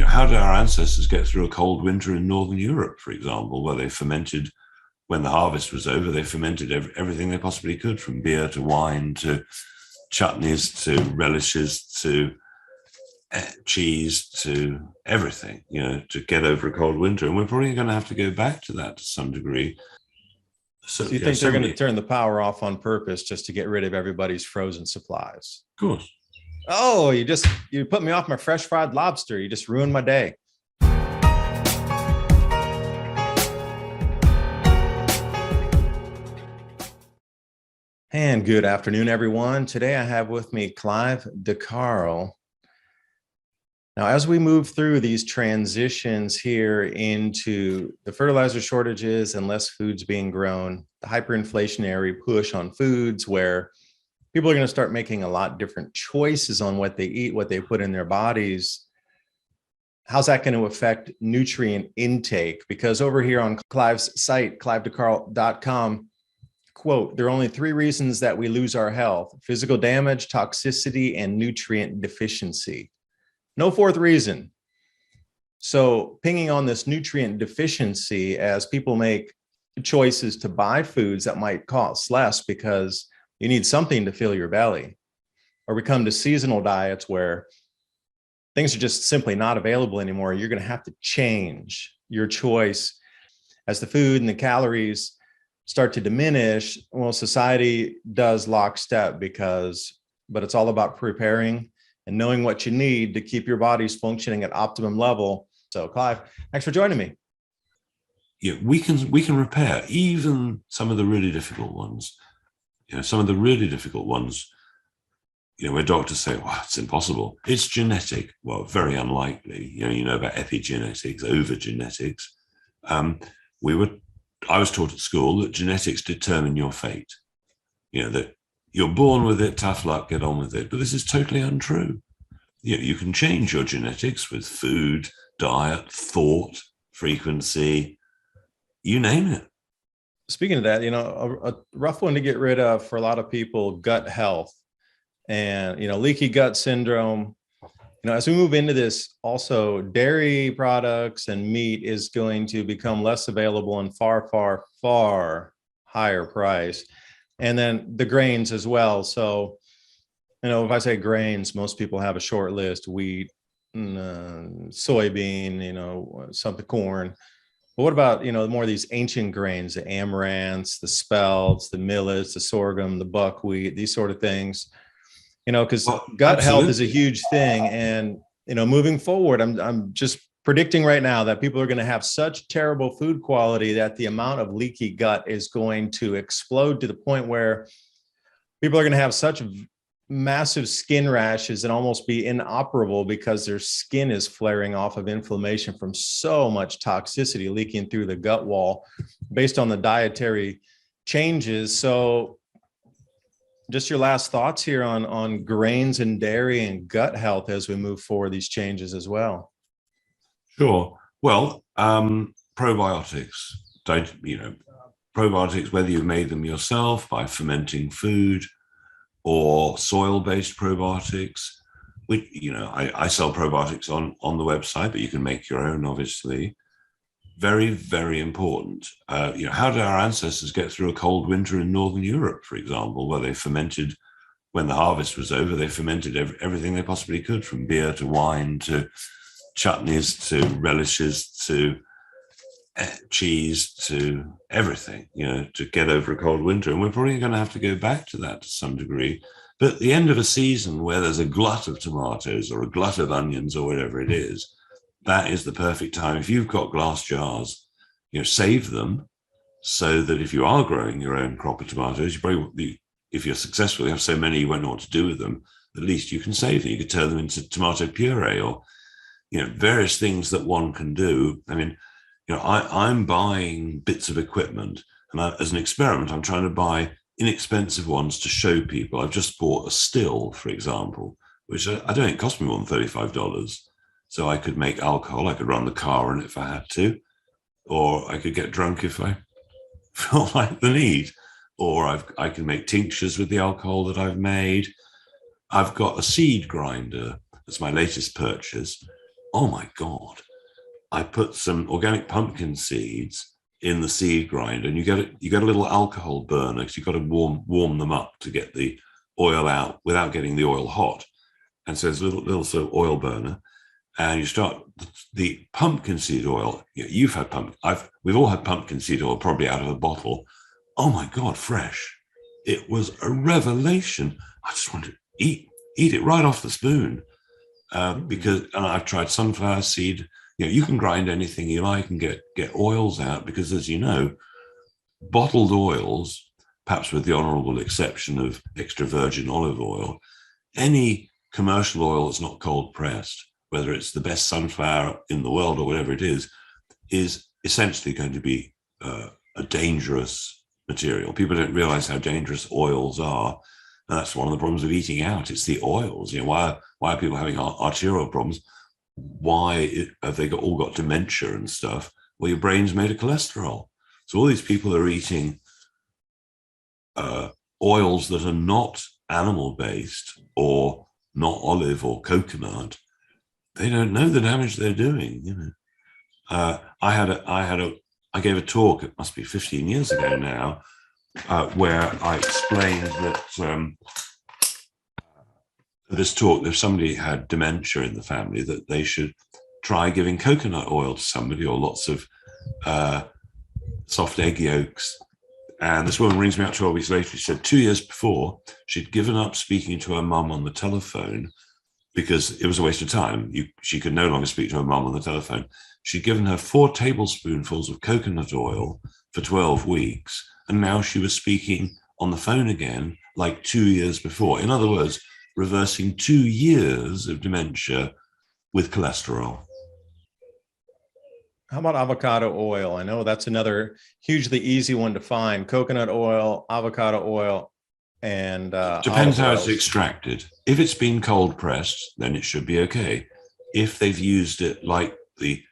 how did our ancestors get through a cold winter in Northern Europe, for example, where they fermented when the harvest was over? They fermented everything they possibly could, from beer to wine to chutneys to relishes to cheese to everything, to get over a cold winter. And we're probably going to have to go back to that to some degree. So you think they're going to turn the power off on purpose just to get rid of everybody's frozen supplies? Of course. Oh, you put me off my fresh fried lobster. You just ruined my day. And good afternoon, everyone. Today I have with me Clive De Carl. Now, as we move through these transitions here into the fertilizer shortages and less foods being grown, the hyperinflationary push on foods where people are going to start making a lot different choices on what they eat, what they put in their bodies. How's that going to affect nutrient intake? Because over here on Clive's site, clivedecarl.com, quote, there are only 3 reasons that we lose our health: physical damage, toxicity, and nutrient deficiency. No 4th reason. So pinging on this nutrient deficiency as people make choices to buy foods that might cost less because you need something to fill your belly, or we come to seasonal diets where things are just simply not available anymore. You're going to have to change your choice as the food and the calories start to diminish. Well, society does lockstep but it's all about preparing and knowing what you need to keep your bodies functioning at optimum level. So Clive, thanks for joining me. Yeah, we can repair even some of the really difficult ones. Some of the really difficult ones, where doctors say, well, it's impossible. It's genetic. Well, very unlikely. You know about epigenetics, overgenetics. I was taught at school that genetics determine your fate. That you're born with it, tough luck, get on with it. But this is totally untrue. You can change your genetics with food, diet, thought, frequency, you name it. Speaking of that, a rough one to get rid of for a lot of people, gut health and, leaky gut syndrome. As we move into this, also dairy products and meat is going to become less available and far, far, far higher price. And then the grains as well. So, if I say grains, most people have a short list: wheat, soybean, something, corn. But what about, more of these ancient grains, the amaranths, the spelts, the millets, the sorghum, the buckwheat, these sort of things, because gut health is a huge thing. And, moving forward, I'm just predicting right now that people are going to have such terrible food quality that the amount of leaky gut is going to explode to the point where people are going to have such massive skin rashes and almost be inoperable because their skin is flaring off of inflammation from so much toxicity leaking through the gut wall based on the dietary changes. So just your last thoughts here on grains and dairy and gut health as we move forward these changes as well. Sure. Well, probiotics, probiotics, whether you've made them yourself by fermenting food or soil-based probiotics, which, I sell probiotics on the website, but you can make your own, obviously. Very, very important. How did our ancestors get through a cold winter in Northern Europe, for example, where they fermented when the harvest was over? They fermented everything they possibly could, from beer to wine to chutneys to relishes to cheese to everything, to get over a cold winter. And we're probably going to have to go back to that to some degree. But at the end of a season where there's a glut of tomatoes or a glut of onions or whatever it is, that is the perfect time. If you've got glass jars, save them so that if you are growing your own crop of tomatoes, if you're successful, you have so many you won't know what to do with them, at least you can save them. You could turn them into tomato puree or various things that one can do. I mean, I'm buying bits of equipment, and as an experiment, I'm trying to buy inexpensive ones to show people. I've just bought a still, for example, which I don't think cost me more than $35. So I could make alcohol. I could run the car in it if I had to, or I could get drunk if I felt like the need, or I can make tinctures with the alcohol that I've made. I've got a seed grinder. That's my latest purchase. oh my God, I put some organic pumpkin seeds in the seed grinder, and you get a little alcohol burner, because you've got to warm them up to get the oil out without getting the oil hot. And so there's a little sort of oil burner, and you start the pumpkin seed oil. You've had we've all had pumpkin seed oil, probably out of a bottle. Oh my God, fresh. It was a revelation. I just wanted to eat it right off the spoon. Because, and I've tried sunflower seed. You can grind anything you like and get oils out, because, as you know, bottled oils, perhaps with the honorable exception of extra virgin olive oil, any commercial oil that's not cold pressed, whether it's the best sunflower in the world or whatever it is essentially going to be a dangerous material. People don't realize how dangerous oils are. And that's one of the problems of eating out. It's the oils. Why are people having arterial problems? Why have they all got dementia and stuff? Well, your brain's made of cholesterol. So all these people are eating oils that are not animal-based or not olive or coconut. They don't know the damage they're doing. I gave a talk, it must be 15 years ago now, where I explained that this talk, if somebody had dementia in the family, that they should try giving coconut oil to somebody, or lots of soft egg yolks. And this woman rings me up 12 weeks later. She said 2 years before, she'd given up speaking to her mum on the telephone because it was a waste of time. She could no longer speak to her mum on the telephone. She'd given her 4 tablespoonfuls of coconut oil for 12 weeks. And now she was speaking on the phone again, like 2 years before. In other words, reversing 2 years of dementia with cholesterol. How about avocado oil? I know that's another hugely easy one to find. Coconut oil, avocado oil, and depends how it's extracted. If it's been cold pressed, then it should be okay. If they've used it like the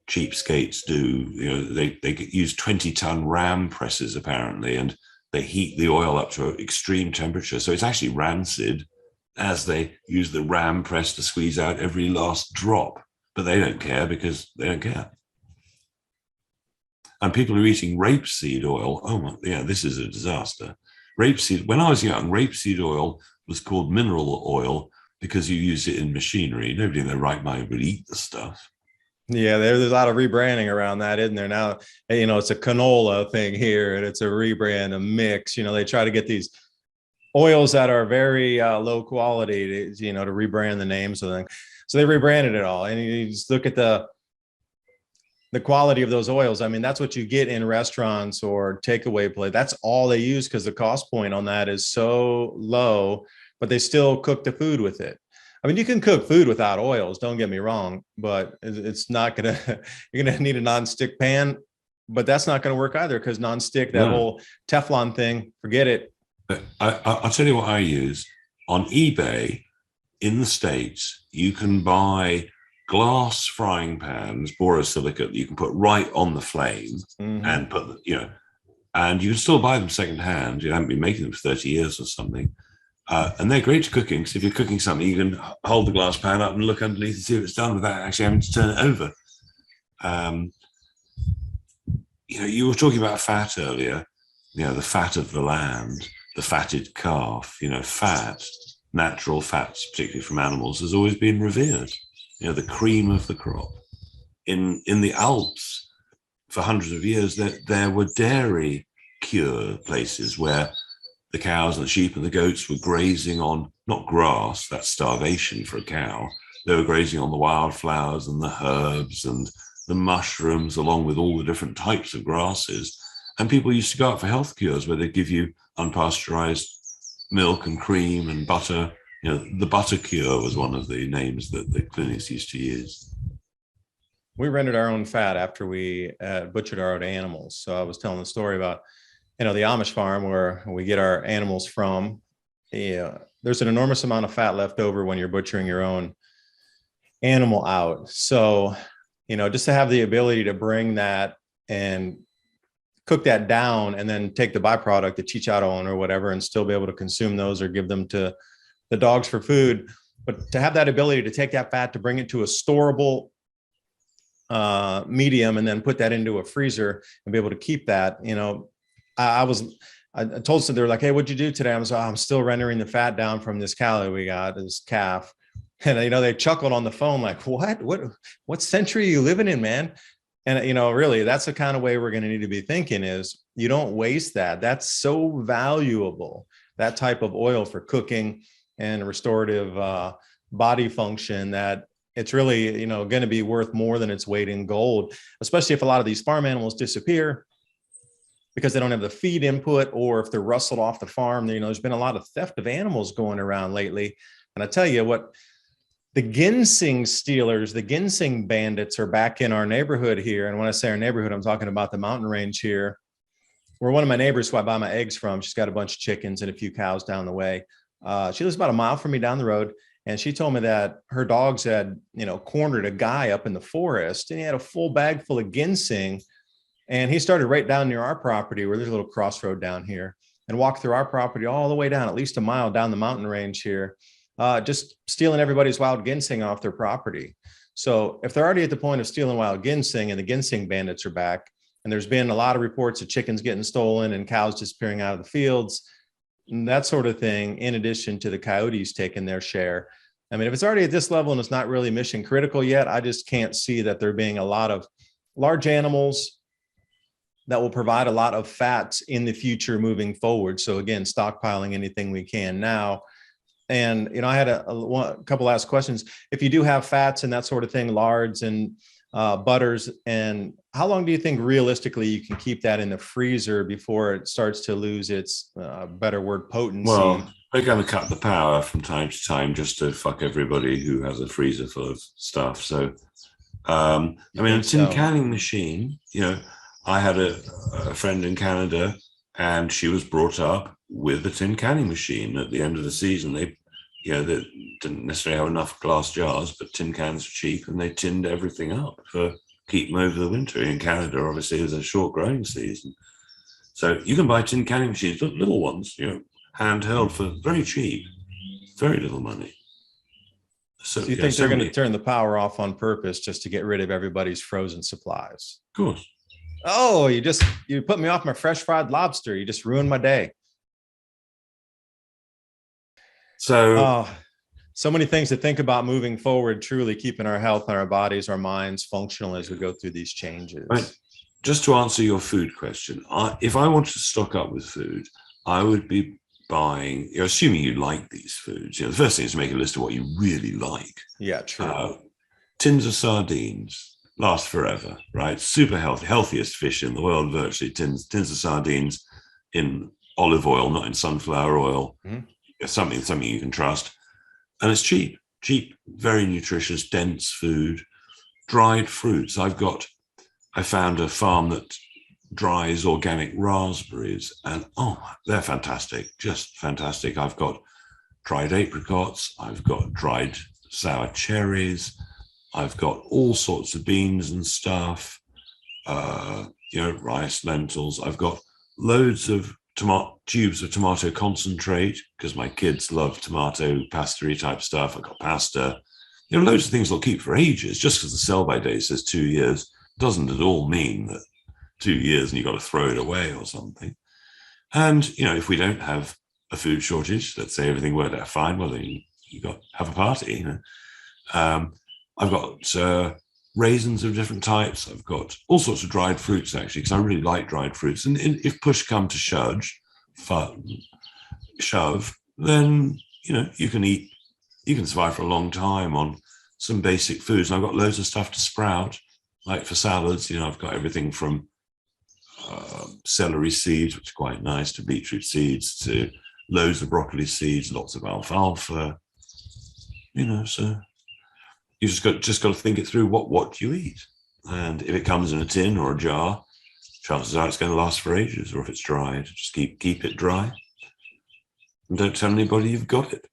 cheapskates do, they use 20-ton ram presses apparently, and they heat the oil up to an extreme temperature, so it's actually rancid, as they use the ram press to squeeze out every last drop. But they don't care, because they don't care. And people are eating rapeseed oil. Oh my, yeah, this is a disaster. Rapeseed, when I was young, rapeseed oil was called mineral oil because you use it in machinery. Nobody in their right mind would eat the stuff. Yeah, there's a lot of rebranding around that, isn't there? Now, it's a canola thing here, and it's a rebrand, a mix. They try to get these oils that are very low quality to rebrand the names of them. So they rebranded it all. And you just look at the quality of those oils. I mean, that's what you get in restaurants or takeaway play. That's all they use, because the cost point on that is so low, but they still cook the food with it. I mean, you can cook food without oils, don't get me wrong, but it's not gonna, you're gonna need a nonstick pan, but that's not gonna work either, because nonstick, that whole Teflon thing, forget it. I'll tell you what I use. On eBay in the States, you can buy glass frying pans, borosilicate, that you can put right on the flame, and put, and you can still buy them secondhand. You haven't been making them for 30 years or something. And they're great for cooking, because if you're cooking something, you can hold the glass pan up and look underneath and see what it's done without actually having to turn it over. You were talking about fat earlier, the fat of the land, the fatted calf, fat, natural fats, particularly from animals, has always been revered. The cream of the crop. In the Alps, for hundreds of years, there were dairy cure places where the cows and the sheep and the goats were grazing on, not grass, that's starvation for a cow. They were grazing on the wildflowers and the herbs and the mushrooms, along with all the different types of grasses. And people used to go out for health cures, where they give you unpasteurized milk and cream and butter. The butter cure was one of the names that the clinics used to use. We rented our own fat after we butchered our own animals. So I was telling the story about, the Amish farm where we get our animals from. There's an enormous amount of fat left over when you're butchering your own animal out. So, just to have the ability to bring that and cook that down, and then take the byproduct, the chicharron or whatever, and still be able to consume those or give them to the dogs for food. But to have that ability to take that fat, to bring it to a storable medium, and then put that into a freezer and be able to keep that, I told them, they're like, hey, what'd you do today? I was like, I'm still rendering the fat down from this cow that we got, this calf. And, they chuckled on the phone, like, what century are you living in, man? And, really, that's the kind of way we're going to need to be thinking, is you don't waste that. That's so valuable, that type of oil, for cooking and restorative body function, that it's really, going to be worth more than its weight in gold, especially if a lot of these farm animals disappear because they don't have the feed input, or if they're rustled off the farm. There's been a lot of theft of animals going around lately. And I tell you what, the ginseng stealers, the ginseng bandits are back in our neighborhood here. And when I say our neighborhood, I'm talking about the mountain range here, where one of my neighbors who I buy my eggs from, she's got a bunch of chickens and a few cows down the way. She lives about a mile from me down the road. And she told me that her dogs had, cornered a guy up in the forest, and he had a full bag full of ginseng. And he started right down near our property, where there's a little crossroad down here, and walked through our property all the way down, at least a mile down the mountain range here, just stealing everybody's wild ginseng off their property. So if they're already at the point of stealing wild ginseng, and the ginseng bandits are back, and there's been a lot of reports of chickens getting stolen and cows disappearing out of the fields, that sort of thing, in addition to the coyotes taking their share. I mean, if it's already at this level and it's not really mission critical yet, I just can't see that there being a lot of large animals that will provide a lot of fats in the future moving forward. So again, stockpiling anything we can now. And, I had a couple last questions. If you do have fats and that sort of thing, lards and butters, and how long do you think realistically you can keep that in the freezer before it starts to lose its better word, potency? Well, they're going to cut the power from time to time just to fuck everybody who has a freezer full of stuff. So, a tin canning machine, I had a friend in Canada, and she was brought up with a tin canning machine. At the end of the season, they didn't necessarily have enough glass jars, but tin cans were cheap, and they tinned everything up for keep them over the winter. In Canada, obviously, it was a short growing season. So you can buy tin canning machines, little ones, handheld, for very cheap, very little money. So you think they're going to turn the power off on purpose just to get rid of everybody's frozen supplies? Of course. Oh, you put me off my fresh fried lobster. You just ruined my day. So many things to think about moving forward, truly keeping our health and our bodies, our minds functional as we go through these changes. Right. Just to answer your food question, if I wanted to stock up with food, I would be buying, assuming you like these foods, the first thing is to make a list of what you really like. Yeah, true. Tins of sardines last forever, right? Super healthy, healthiest fish in the world, virtually. Tins of sardines in olive oil, not in sunflower oil. Mm-hmm. Something you can trust. And it's cheap, very nutritious, dense food. Dried fruits. I found a farm that dries organic raspberries, and they're fantastic, just fantastic. I've got dried apricots, I've got dried sour cherries, I've got all sorts of beans and stuff, rice, lentils. I've got loads of tubes of tomato concentrate, because my kids love tomato pasta-y type stuff. I've got pasta, loads of things I'll keep for ages. Just because the sell-by date says 2 years doesn't at all mean that 2 years and you've got to throw it away or something. And, if we don't have a food shortage, let's say everything worked out fine, well, then you got have a party. I've got raisins of different types. I've got all sorts of dried fruits, actually, because I really like dried fruits. And if push come to shove, then, you can survive for a long time on some basic foods. And I've got loads of stuff to sprout, like for salads. I've got everything from celery seeds, which are quite nice, to beetroot seeds, to loads of broccoli seeds, lots of alfalfa, so you just got to think it through. What do you eat? And if it comes in a tin or a jar, chances are it's going to last for ages. Or if it's dried, just keep it dry. And don't tell anybody you've got it.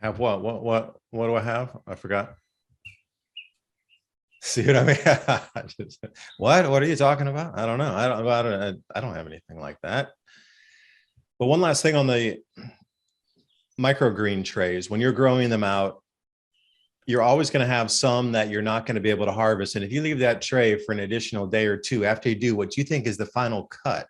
Have what? What do I have? I forgot. See what I mean? What are you talking about? I don't know. I don't have anything like that. But one last thing on the microgreen trays, when you're growing them out, you're always going to have some that you're not going to be able to harvest. And if you leave that tray for an additional day or two after you do what you think is the final cut,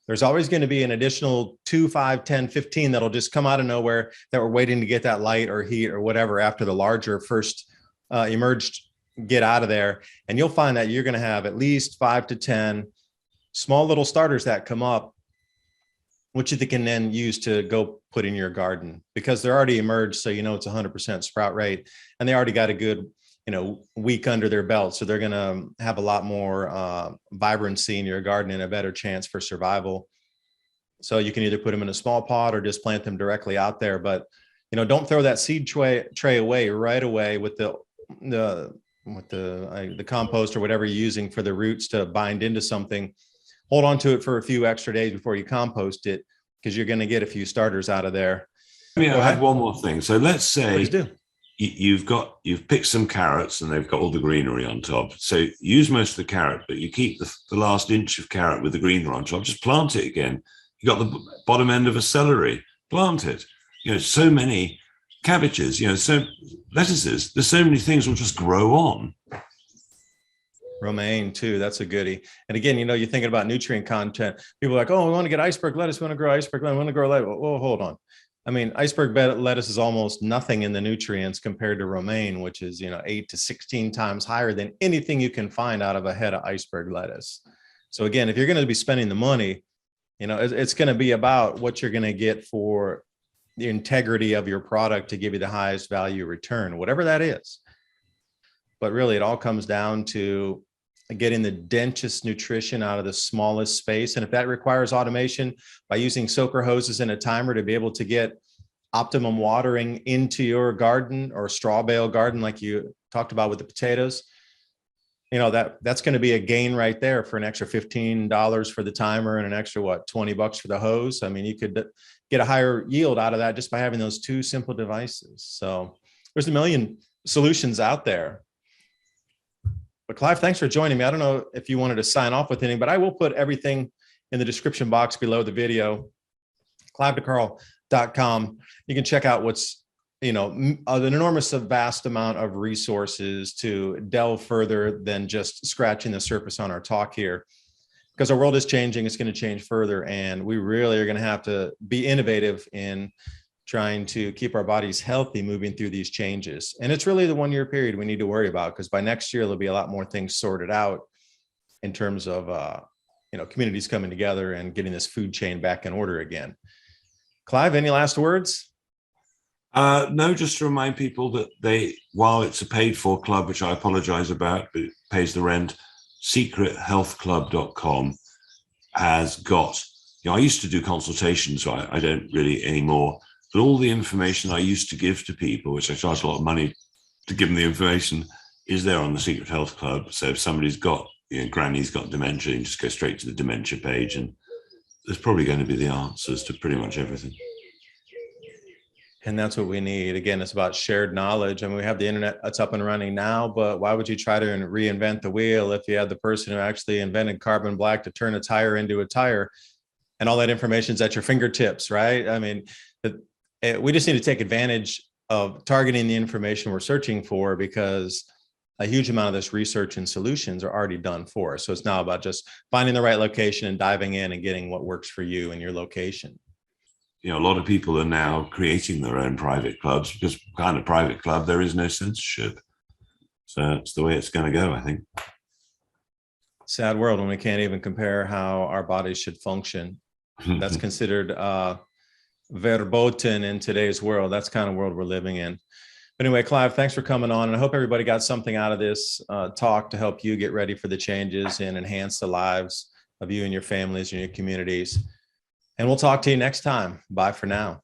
there's always going to be an additional 2, 5, 10, 15 that'll just come out of nowhere that we're waiting to get that light or heat or whatever after the larger first emerged get out of there. And you'll find that you're going to have at least 5 to 10 small little starters that come up, which you can then use to go put in your garden because they're already emerged. So, it's 100% sprout rate and they already got a good, week under their belt. So they're going to have a lot more vibrancy in your garden and a better chance for survival. So you can either put them in a small pot or just plant them directly out there. But, don't throw that seed tray away right away with the compost or whatever you're using for the roots to bind into something. Hold on to it for a few extra days before you compost it because you're going to get a few starters out of there. I add one more thing. So let's say you've picked some carrots and they've got all the greenery on top. So use most of the carrot, but you keep the last inch of carrot with the greenery on top. Just plant it again. You got the bottom end of a celery. Plant it. So many cabbages. So lettuces. There's so many things will just grow on. Romaine too. That's a goodie. And again, you're thinking about nutrient content. People are like, oh, we want to get iceberg lettuce. We want to grow iceberg lettuce. We want to grow lettuce. Oh, hold on. Iceberg lettuce is almost nothing in the nutrients compared to romaine, which is, 8 to 16 times higher than anything you can find out of a head of iceberg lettuce. So again, if you're going to be spending the money, it's going to be about what you're going to get for the integrity of your product to give you the highest value return, whatever that is. But really, it all comes down to getting the densest nutrition out of the smallest space. And if that requires automation by using soaker hoses and a timer to be able to get optimum watering into your garden or straw bale garden, like you talked about with the potatoes, that's going to be a gain right there for an extra $15 for the timer and an extra, $20 for the hose. You could get a higher yield out of that just by having those two simple devices. So there's a million solutions out there. But Clive, thanks for joining me. I don't know if you wanted to sign off with anything, but I will put everything in the description box below the video. CliveDeCarl.com. You can check out what's, an enormous vast amount of resources to delve further than just scratching the surface on our talk here. Because our world is changing, it's going to change further, and we really are going to have to be innovative in trying to keep our bodies healthy moving through these changes. And it's really the 1-year period we need to worry about, because by next year, there'll be a lot more things sorted out in terms of, communities coming together and getting this food chain back in order again. Clive, any last words? No, just to remind people that while it's a paid for club, which I apologize about, but it pays the rent, secrethealthclub.com has got, I used to do consultations, so I don't really anymore. But all the information I used to give to people, which I charge a lot of money to give them the information, is there on the Secret Health Club. So if somebody's got, granny's got dementia, you can just go straight to the dementia page, and there's probably going to be the answers to pretty much everything. And that's what we need. Again, it's about shared knowledge. We have the internet that's up and running now, but why would you try to reinvent the wheel if you had the person who actually invented carbon black to turn a tire into a tire, and all that information is at your fingertips, right? We just need to take advantage of targeting the information we're searching for, because a huge amount of this research and solutions are already done for us. So it's now about just finding the right location and diving in and getting what works for you and your location. A lot of people are now creating their own private clubs, because kind of private club, there is no censorship. So it's the way it's going to go, I think. Sad world when we can't even compare how our bodies should function. That's considered verboten in today's world. That's the kind of world we're living in. But anyway, Clive, thanks for coming on. And I hope everybody got something out of this talk to help you get ready for the changes and enhance the lives of you and your families and your communities. And we'll talk to you next time. Bye for now.